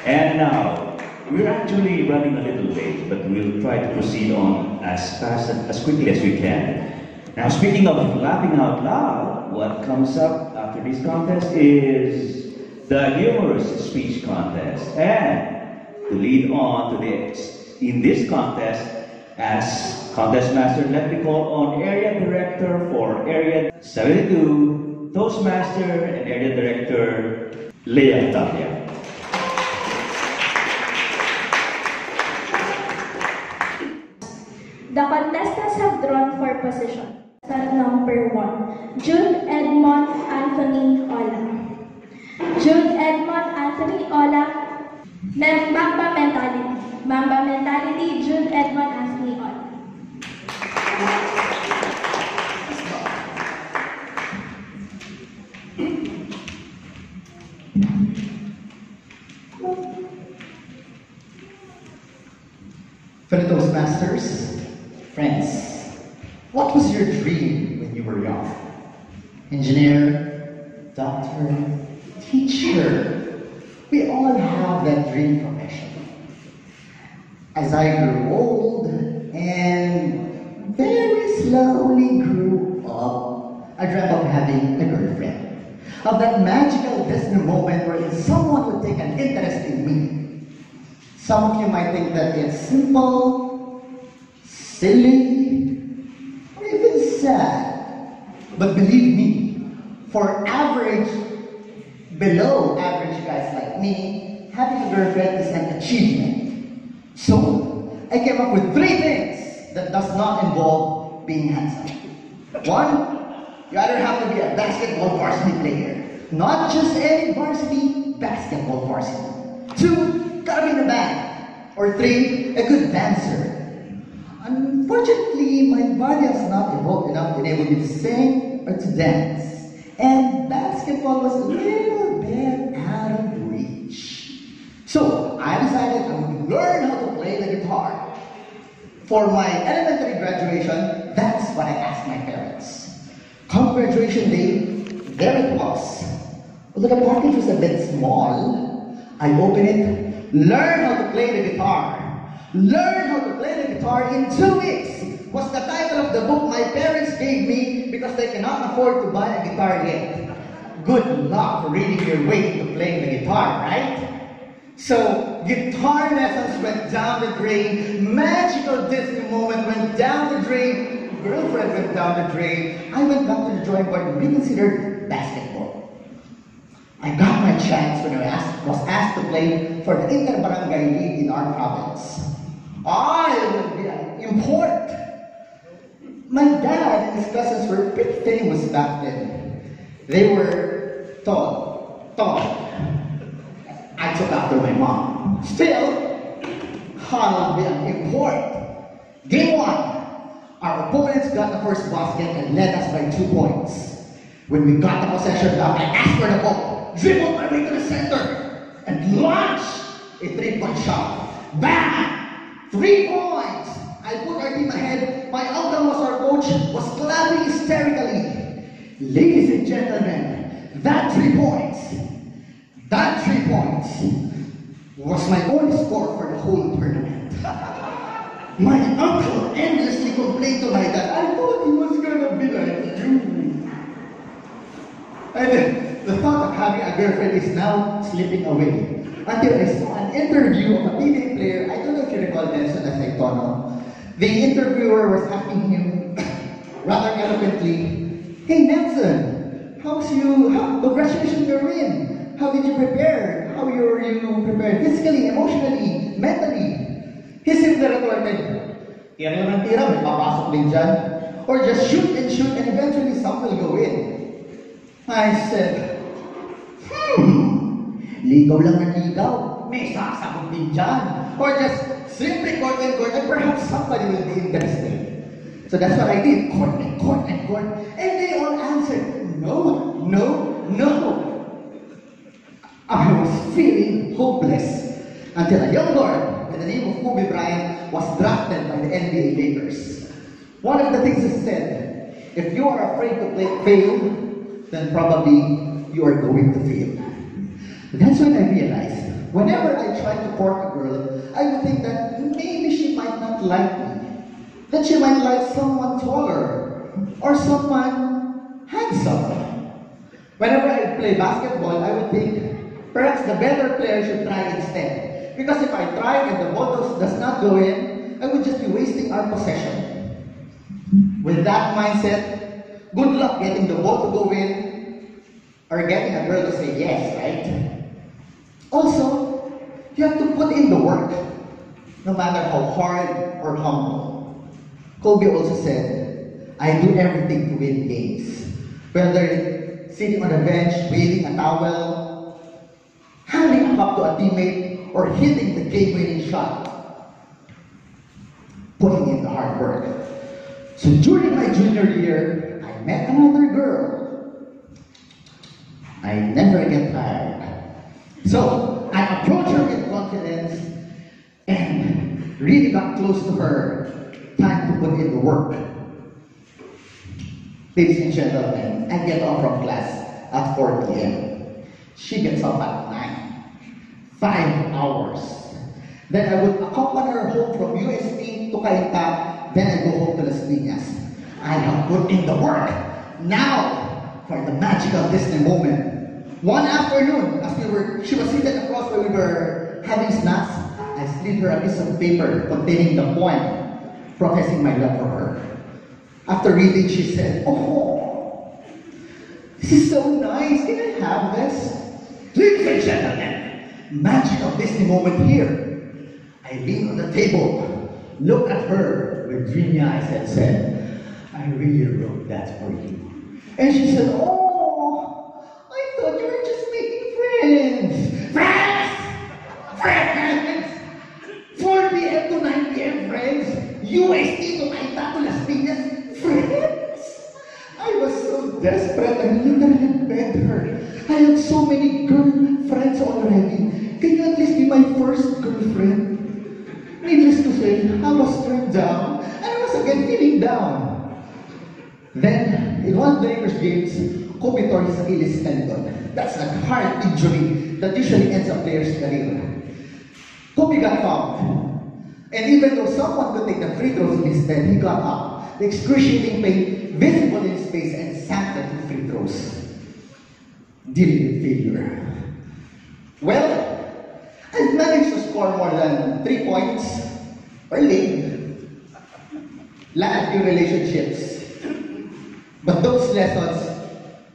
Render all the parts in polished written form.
And now, we're actually running a little late, but we'll try to proceed on as fast and as quickly as we can. Now, speaking of laughing out loud, what comes up after this contest is the Humorous speech contest. And to lead on to in this contest, as Contest Master, let me call on Area Director for Area 72, Toastmaster, and Area Director Leah Catapia. The contestants have drawn for position. Number 1, Jude, Edmon, Anthony, Ola. Jude, Edmon, Anthony, Ola. Mamba mentality. Mamba mentality, Jude, Edmon, Anthony, Ola. Fellow Toastmasters, friends, what was your dream when you were young? Engineer, doctor, teacher. We all have that dream profession. As I grew old and very slowly grew up, I dreamt of having a girlfriend. Of that magical Disney moment where someone would take an interest in me. Some of you might think that it's simple, silly, or even sad. But believe me, for average, below average guys like me, having a girlfriend is an achievement. So, I came up with 3 things that does not involve being handsome. 1, you either have to be a basketball varsity player. Not just any varsity, basketball varsity. 2, gotta be in a band. Or 3, a good dancer. Unfortunately, my body has not evolved enough to enable me to sing or to dance. And basketball was a little bit out of reach. So, I decided I would learn how to play the guitar. For my elementary graduation, that's what I asked my parents. Come graduation day, there it was. Although the package was a bit small, I opened it, learn how to play the guitar. Learn how to play the guitar in 2 weeks was the title of the book my parents gave me because they cannot afford to buy a guitar yet. Good luck reading your way to playing the guitar, right? So, guitar lessons went down the drain, magical Disney moment went down the drain, girlfriend went down the drain. I went back to the drawing board and reconsidered basketball. I got my chance when I was asked to play for the inter-barangay league in our province. I would be an import. My dad and his cousins were pretty famous back then. They were tall. I took after my mom. Still, I would be an import. Game 1, our opponents got the first basket and led us by 2 points. When we got the possession back, I asked for the ball, dribbled my way to the center, and launched a 3-point shot. Bang! 3 points! I put our team ahead. My uncle was our coach, was clapping hysterically. Ladies and gentlemen, that 3 points was my only score for the whole tournament. My uncle endlessly complained to my dad, I thought he was gonna be like you. And then, the thought of having a girlfriend is now slipping away. Until I saw an interview of a PBA player, I don't know if you recall Nelson Tono. The interviewer was asking him, rather eloquently, hey Nelson, congratulations you're in. How did you prepare? How were you prepared physically, emotionally, mentally? He simply retorted, tira lang ng tira, may papasok din dyan. Or just shoot and eventually some will go in. I said, ligaw lang ng ligaw, may sasabog din dyan. Or just simply court and perhaps somebody will be interested. So that's what I did, court. And they all answered, no. I was feeling hopeless until a young lord by the name of Kobe Bryant was drafted by the NBA Lakers. One of the things he said, if you are afraid to fail, then probably you are going to fail. That's when I realized whenever I try to court a girl, I would think that maybe she might not like me. That she might like someone taller or someone handsome. Whenever I play basketball, I would think perhaps the better player should try instead. Because if I try and the ball does not go in, I would just be wasting our possession. With that mindset, good luck getting the ball to go in or getting a girl to say yes, right? Also, you have to put in the work, no matter how hard or humble. Kobe also said, I do everything to win games. Whether it's sitting on a bench, waving a towel, handing a cup to a teammate, or hitting the game-winning shot. Putting in the hard work. So during my junior year, I met another girl. I never get tired. So I approached her with confidence and really got close to her. Time to put in the work. Ladies and gentlemen, I get off from class at 4 p.m. She gets up at 9. 5 hours. Then I would accompany her home from UST to Cainta. Then I go home to Las Piñas. I have put in the work. Now, for the magical Disney moment. One afternoon, as she was seated across where we were having snacks, I slid her a piece of paper containing the poem, professing my love for her. After reading, she said, "Oh, this is so nice. Can I have this?" Ladies and gentlemen, magical Disney moment here. I leaned on the table, looked at her with dreamy eyes and said, "I really wrote that for you." And she said, "Oh, I thought you were just making friends." Friends! Friends! 4 p.m. to 9 p.m. friends. UST to Cainta to Las Piñas. Friends! I was so desperate, I literally begged her. I had so many girlfriends already. Can you at least be my first girlfriend? Needless to say, I was turned down, and I was again feeling down. Then, in one of the Lakers games, Kobe tore his Achilles tendon. That's a heart injury that usually ends a player's career. Kobe got fouled. And even though someone could take the free throws instead, he got up. The excruciating pain visible in his face and sank the 2 free throws. Dealing with failure. Well, I've managed to score more than 3 points per league. Lack few relationships. But those lessons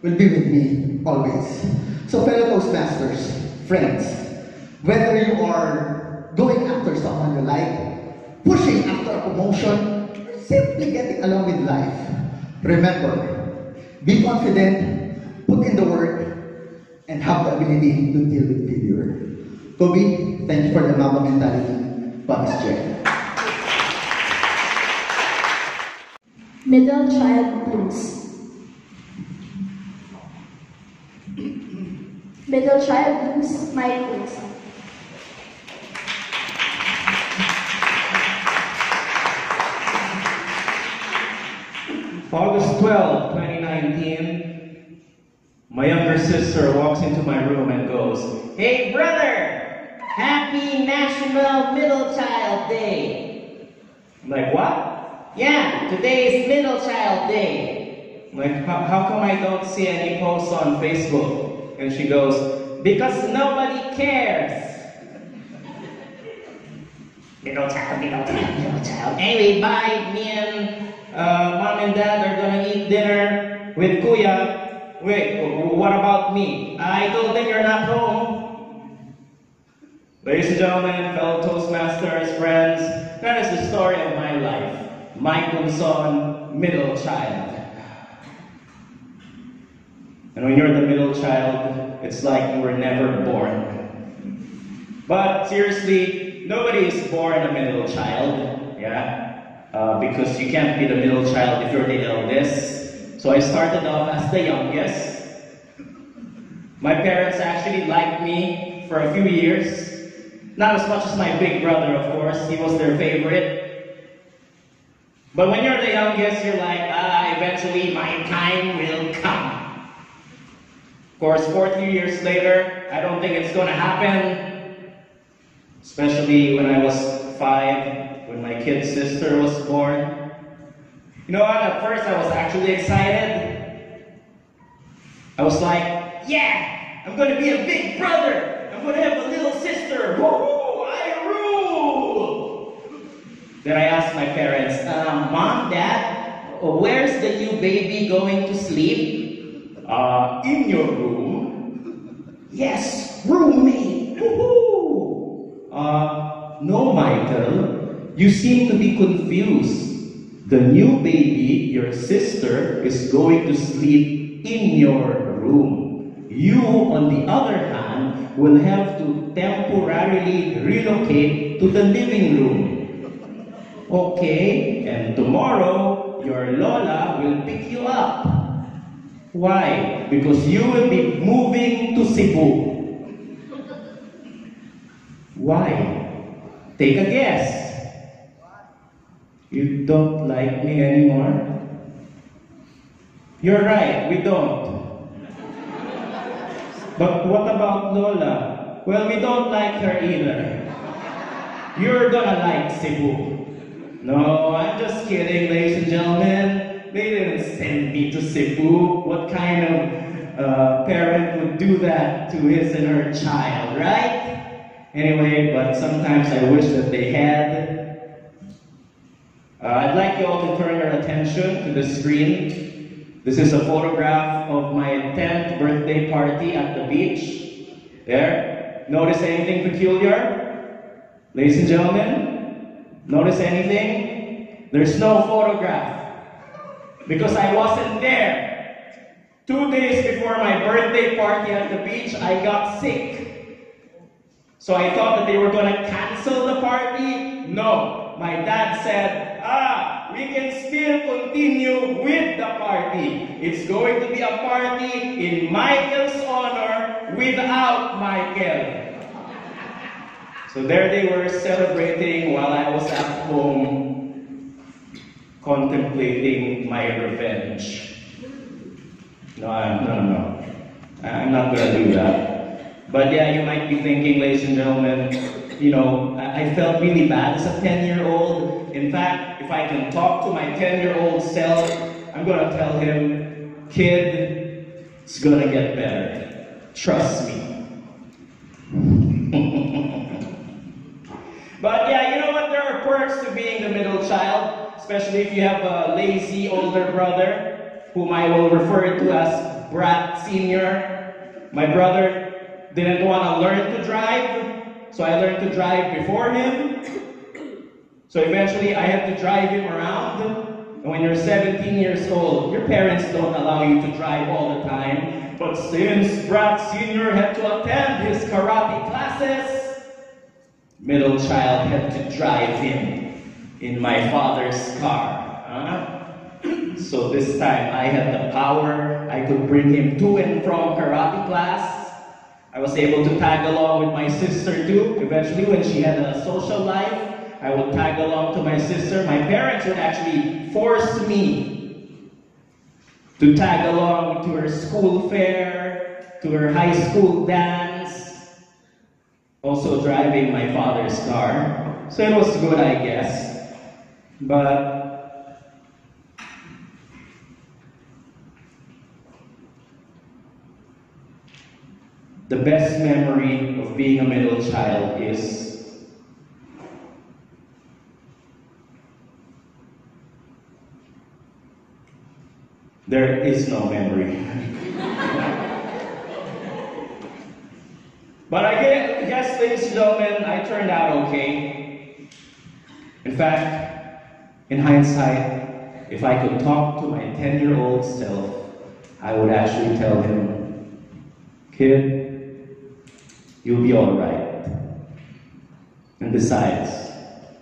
will be with me always. So fellow Toastmasters, friends, whether you are going after someone you like, pushing after a promotion, or simply getting along with life, remember, be confident, put in the work, and have the ability to deal with failure. Kobe, thank you for the Mamba mentality. Box check. Middle child blues. Middle child blues, my blues. August 12, 2019, my younger sister walks into my room and goes, "Hey brother, happy National Middle Child Day." I'm like, "What?" "Yeah, today is Middle Child Day." I'm like, how come I don't see any posts on Facebook? And she goes, "Because nobody cares." Middle child, middle child, middle child. Anyway, bye. Me and Mom and Dad are gonna eat dinner with Kuya. Wait, what about me? I told them you're not home. Ladies and gentlemen, fellow Toastmasters, friends, that is the story of my life. Mike Unson, middle child. And when you're the middle child, it's like you were never born. But seriously, nobody is born a middle child, yeah? Because you can't be the middle child if you're the eldest. So I started off as the youngest. My parents actually liked me for a few years. Not as much as my big brother, of course. He was their favorite. But when you're the youngest, you're like, eventually my time will come. Of course, 40 years later, I don't think it's going to happen. Especially when I was 5, when my kid sister was born. You know what? At first I was actually excited. I was like, yeah, I'm going to be a big brother. I'm going to have a little sister. Woo-hoo, I rule. Then I asked my parents, Mom, Dad, where's the new baby going to sleep? In your room. Yes, roommate. Woo-hoo. No, Michael, you seem to be confused. The new baby, your sister, is going to sleep in your room. You, on the other hand, will have to temporarily relocate to the living room. Okay, and tomorrow, your Lola will pick you up. Why? Because you will be moving to Cebu. Why? Take a guess. You don't like me anymore? You're right, we don't. But what about Lola? Well, we don't like her either. You're gonna like Cebu. No, I'm just kidding, ladies and gentlemen. They didn't send me to Cebu. What kind of parent would do that to his and her child, right? Anyway, but sometimes I wish that they had. I'd like you all to turn your attention to the screen. This is a photograph of my 10th birthday party at the beach. There. Notice anything peculiar? Ladies and gentlemen, notice anything? There's no photograph. Because I wasn't there. 2 days before my birthday party at the beach, I got sick. So I thought that they were going to cancel the party. No. My dad said, we can still continue with the party. It's going to be a party in Michael's honor without Michael. So there they were celebrating while I was at home contemplating my revenge. No. I'm not going to do that. But yeah, you might be thinking, ladies and gentlemen, you know, I felt really bad as a 10-year-old. In fact, if I can talk to my 10-year-old self, I'm going to tell him, kid, it's going to get better. Trust me. But yeah, you know what? There are perks to being the middle child, especially if you have a lazy older brother, whom I will refer to as Brat Senior. My brother didn't want to learn to drive, so I learned to drive before him. So eventually I had to drive him around. And when you're 17 years old, your parents don't allow you to drive all the time. But since Brat Senior had to attend his karate classes, middle child had to drive him in my father's car. So this time I had the power. I could bring him to and from karate class. I was able to tag along with my sister too. Eventually, when she had a social life, I would tag along to my sister. My parents would actually force me to tag along to her school fair, to her high school dance, also driving my father's car. So it was good, I guess. But the best memory of being a middle child is there is no memory. But I guess, ladies and gentlemen, I turned out okay. In fact, in hindsight, if I could talk to my 10-year-old self, I would actually tell him, kid, you'll be all right. And besides,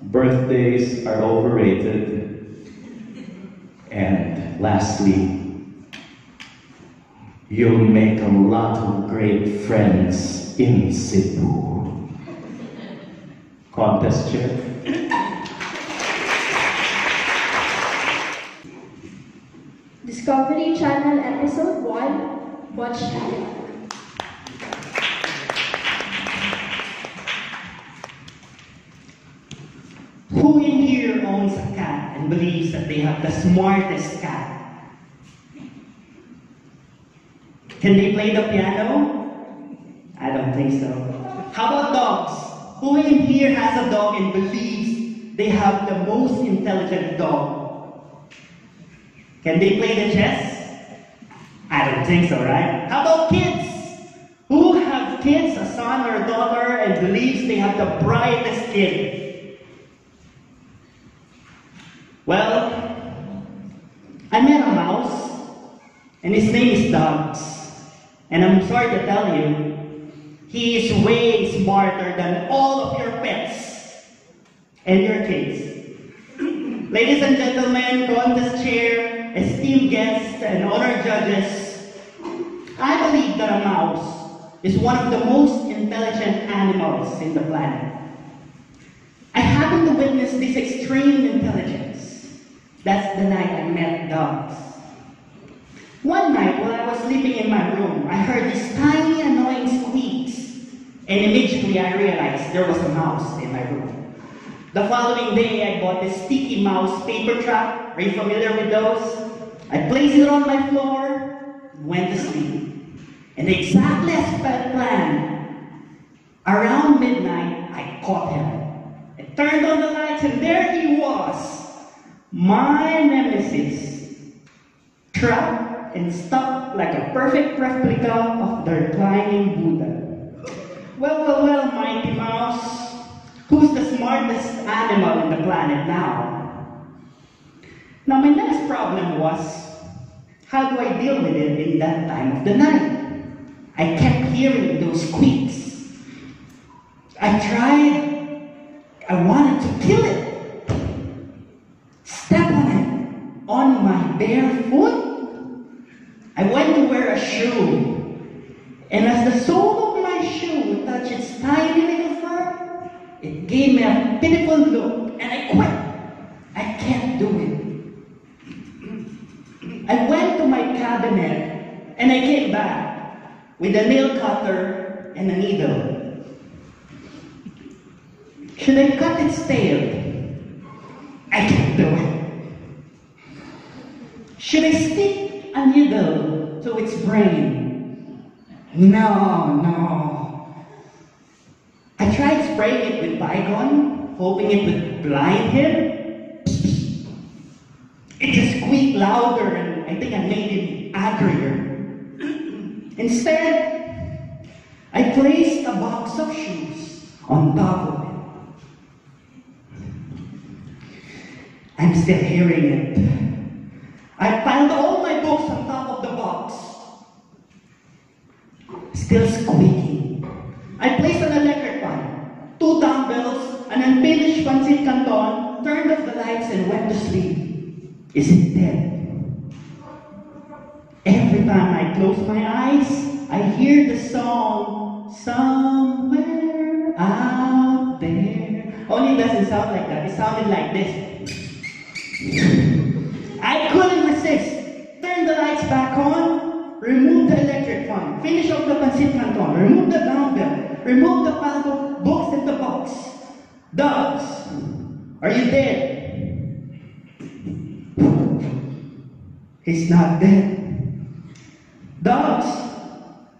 birthdays are overrated. And lastly, you'll make a lot of great friends in Cebu. Contest chair. Discovery Channel Episode 1, Botch Natiola. who believes that they have the smartest cat. Can they play the piano? I don't think so. How about dogs? Who in here has a dog and believes they have the most intelligent dog? Can they play the chess? I don't think so, right? How about kids? Who have kids, a son or a daughter, and believes they have the brightest kid? Well, I met a mouse, and his name is Dogs. And I'm sorry to tell you, he is way smarter than all of your pets and your kids. Ladies and gentlemen, contest chair, esteemed guests, and honored judges, I believe that a mouse is one of the most intelligent animals in the planet. I happened to witness this extreme intelligence. That's the night I met Dogs. One night, while I was sleeping in my room, I heard these tiny, annoying squeaks, and immediately I realized there was a mouse in my room. The following day, I bought this sticky mouse paper trap. Are you familiar with those? I placed it on my floor, went to sleep. And exactly as planned, around midnight, I caught him. I turned on the lights, and there he was, my nemesis, trapped and stuck like a perfect replica of the reclining Buddha. Well, Mighty Mouse, who's the smartest animal in the planet now? Now, my next problem was, how do I deal with it in that time of the night? I kept hearing those squeaks. I tried, I wanted to kill it. Step on it, on my bare foot. I went to wear a shoe, and as the sole of my shoe touched its tiny little fur, it gave me a pitiful look, and I quit. I can't do it. I went to my cabinet, and I came back with a nail cutter and a needle. Should I cut its tail? I can't do it. Should I stick a needle to its brain? No. I tried spraying it with Baygon, hoping it would blind him. It just squeaked louder, and I think I made him angrier. Instead, I placed a box of shoes on top of it. I'm still hearing it. I piled all my books on top of the box. Still squeaking. I placed an electric fan, 2 dumbbells, an unfinished pancit canton, turned off the lights, and went to sleep. Is it dead? Every time I close my eyes, I hear the song, somewhere out there. Only it doesn't sound like that. It sounded like this. I couldn't resist. Turn the lights back on, remove the electric fan, finish off the pancit canton, remove the dumbbell, remove the pile of books in the box. Dogs, are you dead? He's not dead. Dogs,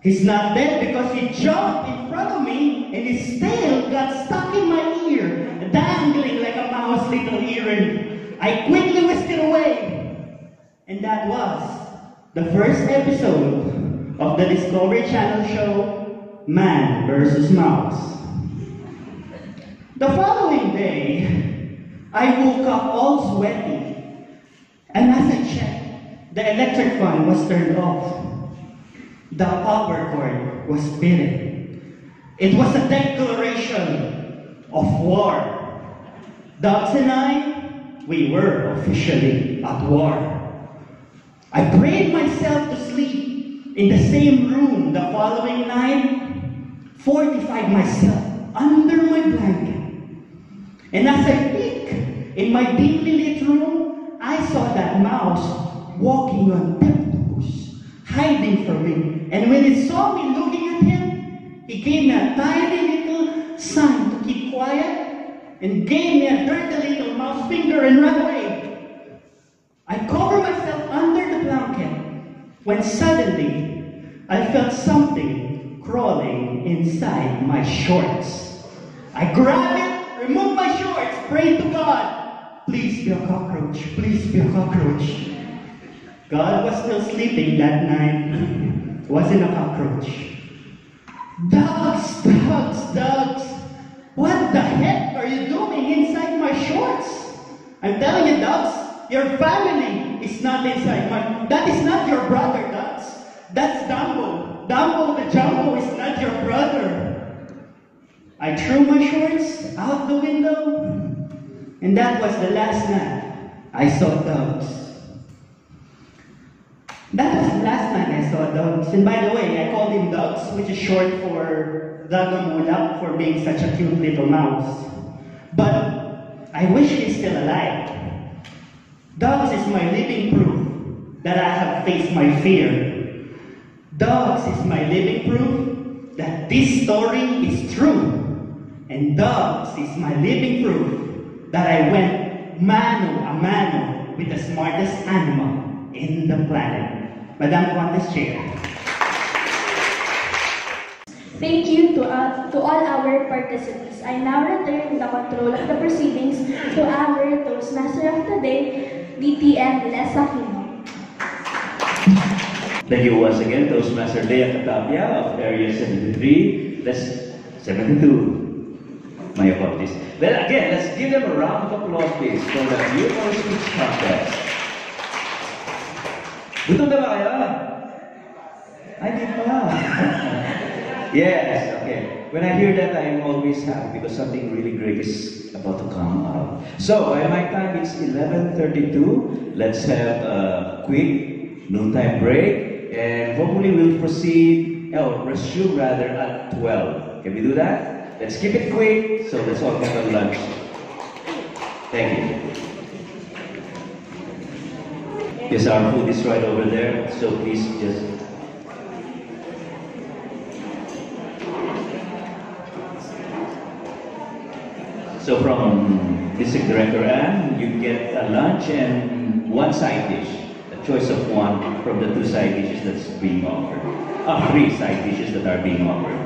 he's not dead because he jumped in front of me and his tail got stuck in my ear, dangling like a mouse little earring. I quickly whisked it away. And that was the first episode of the Discovery Channel show, Man vs. Mouse. The following day, I woke up all sweaty. And as I checked, the electric fan was turned off. The power cord was spinning. It was a declaration of war. Dogs and I, we were officially at war. I prayed myself to sleep in the same room the following night, fortified myself under my blanket. And as I peeked in my dimly lit room, I saw that mouse walking on tiptoes, hiding from me. And when it saw me looking at him, he gave me a tiny little sign to keep quiet and gave me a dirty little mouse finger and ran away. I covered myself under the blanket when suddenly I felt something crawling inside my shorts. I grabbed it, removed my shorts, prayed to God, please be a cockroach, please be a cockroach. God was still sleeping that night. Wasn't a cockroach. Dogs, dogs, dogs. What the heck are you doing inside my shorts? I'm telling you, dogs, your family is not inside my... That is not your brother, dogs. That's Dumbo. Dumbo the Jumbo is not your brother. I threw my shorts out the window, and that was the last night I saw dogs. That was the last night I saw dogs. And by the way, I called him Dogs, which is short for Dagamula, for being such a cute little mouse. But I wish he's still alive. Dogs is my living proof that I have faced my fear. Dogs is my living proof that this story is true. And dogs is my living proof that I went mano a mano with the smartest animal in the planet. Madam Contest Chair. Thank you to all our participants. I now return the control of the proceedings to our Toastmaster of the day, DTM Leah. Thank you once again, Toastmaster Leah Catapia of Area 73. That's 72. My apologies. Then again, let's give them a round of applause, please, for the Humorous speech contest. Gutom na ba kayo? Ay, di pa. Yes, okay. When I hear that, I'm always happy because something really great is about to come out. So, by my time, it's 11:32. Let's have a quick noontime break, and hopefully we'll resume rather at 12. Can we do that? Let's keep it quick, so let's all have a lunch. Thank you. Yes, our food is right over there, so please just... So from District Director Ann, you get a lunch and one side dish. A choice of one from the 2 side dishes that's being offered. 3 side dishes that are being offered.